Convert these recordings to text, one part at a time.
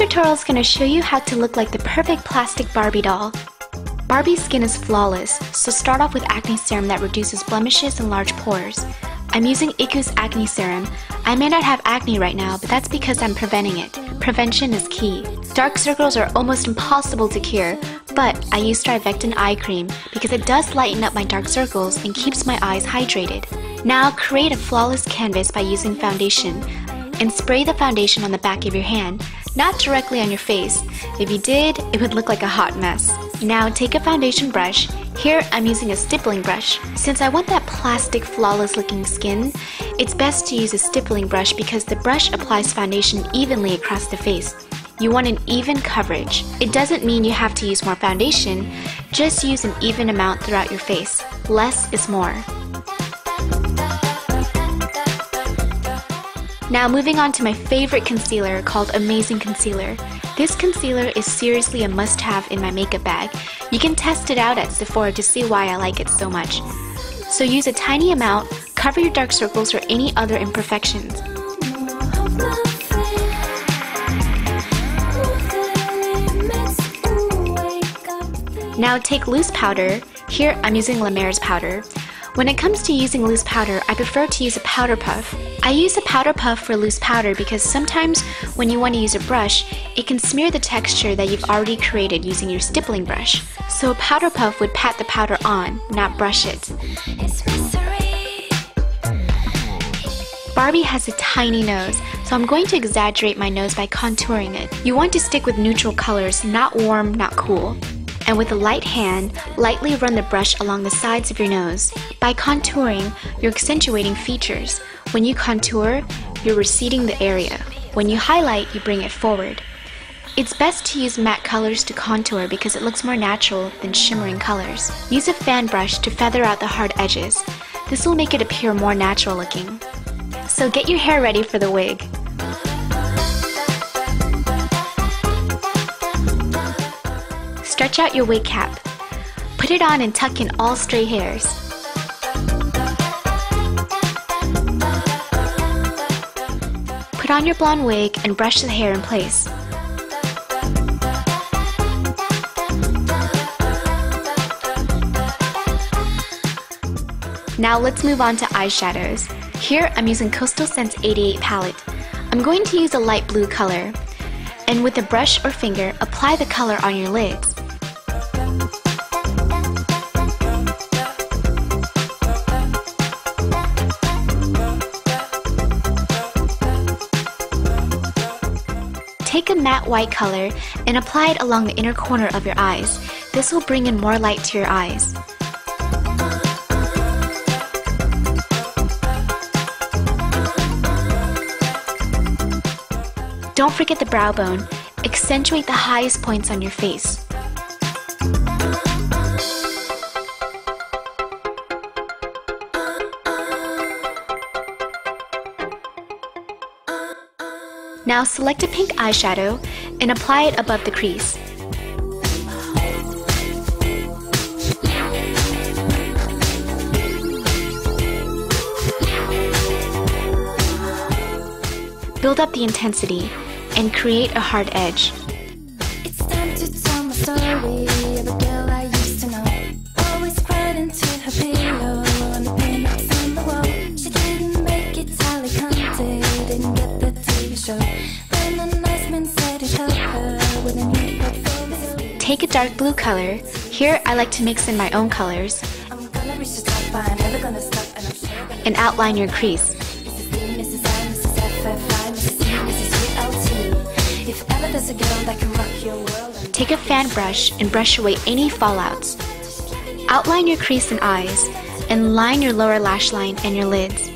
tutorial is going to show you how to look like the perfect plastic Barbie doll. Barbie's skin is flawless, so start off with acne serum that reduces blemishes and large pores. I'm using Iku's acne serum. I may not have acne right now, but that's because I'm preventing it. Prevention is key. Dark circles are almost impossible to cure, but I use Strivectin eye cream because it does lighten up my dark circles and keeps my eyes hydrated. Now create a flawless canvas by using foundation and spray the foundation on the back of your hand, not directly on your face. If you did, it would look like a hot mess. Now take a foundation brush. Here I'm using a stippling brush. Since I want that plastic flawless looking skin, it's best to use a stippling brush because the brush applies foundation evenly across the face. You want an even coverage. It doesn't mean you have to use more foundation, just use an even amount throughout your face. Less is more. Now moving on to my favorite concealer called Amazing Concealer. This concealer is seriously a must-have in my makeup bag. You can test it out at Sephora to see why I like it so much. So use a tiny amount, cover your dark circles or any other imperfections. Now take loose powder. Here I'm using La Mer's powder. When it comes to using loose powder, I prefer to use a powder puff. I use a powder puff for loose powder because sometimes when you want to use a brush, it can smear the texture that you've already created using your stippling brush. So a powder puff would pat the powder on, not brush it. Barbie has a tiny nose, so I'm going to exaggerate my nose by contouring it. You want to stick with neutral colors, not warm, not cool. And with a light hand, lightly run the brush along the sides of your nose. By contouring, you're accentuating features. When you contour, you're receding the area. When you highlight, you bring it forward. It's best to use matte colors to contour because it looks more natural than shimmering colors. Use a fan brush to feather out the hard edges. This will make it appear more natural looking. So get your hair ready for the wig. Stretch out your wig cap. Put it on and tuck in all stray hairs. Put on your blonde wig and brush the hair in place. Now let's move on to eyeshadows. Here I'm using Coastal Scents 88 palette. I'm going to use a light blue color. And with a brush or finger, apply the color on your lids. Take a matte white color and apply it along the inner corner of your eyes. This will bring in more light to your eyes. Don't forget the brow bone. Accentuate the highest points on your face. Now select a pink eyeshadow and apply it above the crease. Build up the intensity and create a hard edge. It's time to tell my story of a girl I used to know. Always cried into her pillow and the pin-ups on the wall. She didn't make it, Sally Conte didn't get the TV show. When a nice man said he'd help her with a new portfolio. Take a dark blue color. Here I like to mix in my own colors. I'm gonna reach the top, I'm never gonna stop, and I'm sure gonna and outline your crease. Mrs. D, Mrs. I, Mrs. FFI, Mrs. C, Mrs. UL2. If ever there's a girl that can rock your world, Take a fan brush and brush away any fallouts. Outline your crease and eyes, and line your lower lash line and your lids.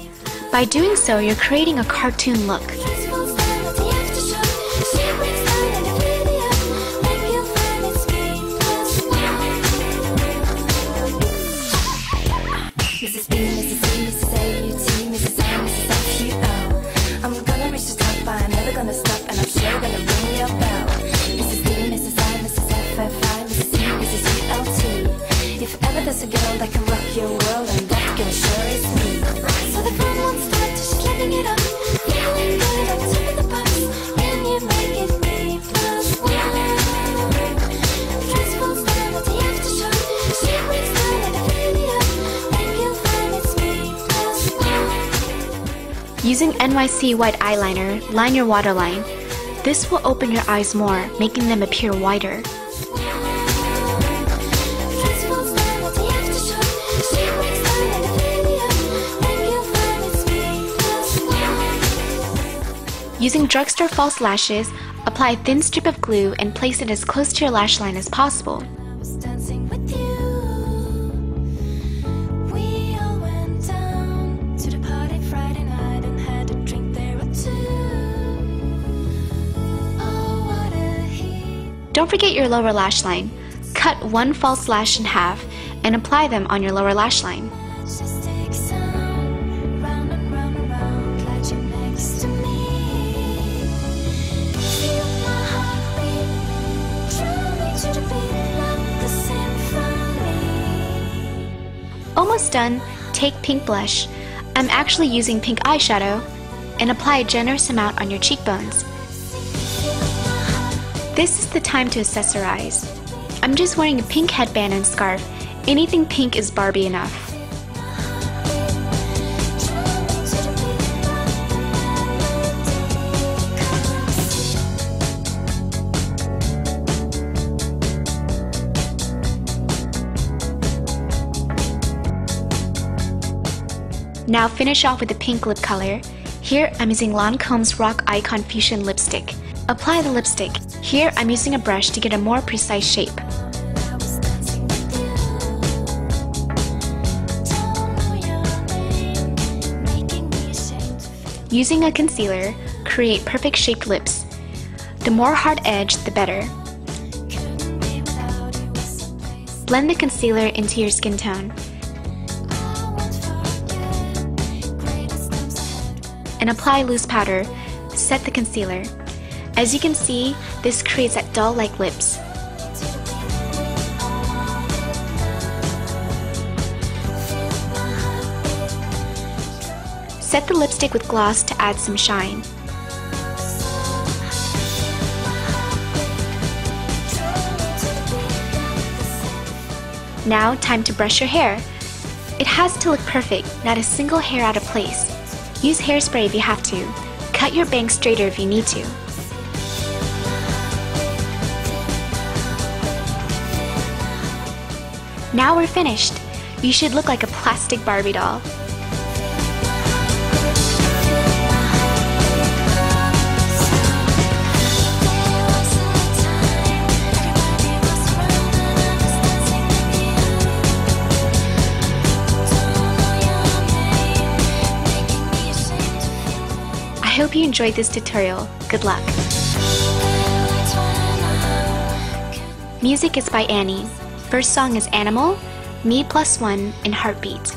By doing so, you're creating a cartoon look. Mrs. B, Mrs. C, Mrs. AUT, Mrs. I, Mrs. FUO. I'm gonna reach the top, I'm never gonna stop, and I'm sure gonna ring your bell. Mrs. D, Mrs. I, Mrs. FFI, Mrs. C, Mrs. UL2. If ever there's a girl that can rock your world, and that girl sure is me. So the fun won't start till she's living it up, feeling good on top of the pops. Can you make it me? Using NYC white eyeliner, line your waterline. This will open your eyes more, making them appear wider. Using drugstore false lashes, apply a thin strip of glue and place it as close to your lash line as possible. Don't forget your lower lash line. Cut one false lash in half and apply them on your lower lash line. Almost done, take pink blush. I'm actually using pink eyeshadow, and apply a generous amount on your cheekbones. This is the time to accessorize. I'm just wearing a pink headband and scarf. Anything pink is Barbie enough. Now finish off with a pink lip color. Here I'm using Lancome's Rock Icon Fusion lipstick. Apply the lipstick. Here I'm using a brush to get a more precise shape. Using a concealer, create perfect shaped lips. The more hard edge, the better. Blend the concealer into your skin tone. And apply loose powder. Set the concealer. As you can see, this creates that doll-like lips. Set the lipstick with gloss to add some shine. Now, time to brush your hair. It has to look perfect, not a single hair out of place. Use hairspray if you have to. Cut your bangs straighter if you need to. Now we're finished. You should look like a plastic Barbie doll. I hope you enjoyed this tutorial. Good luck. Music is by Annie. First song is Animal, Me+1, and Heartbeat.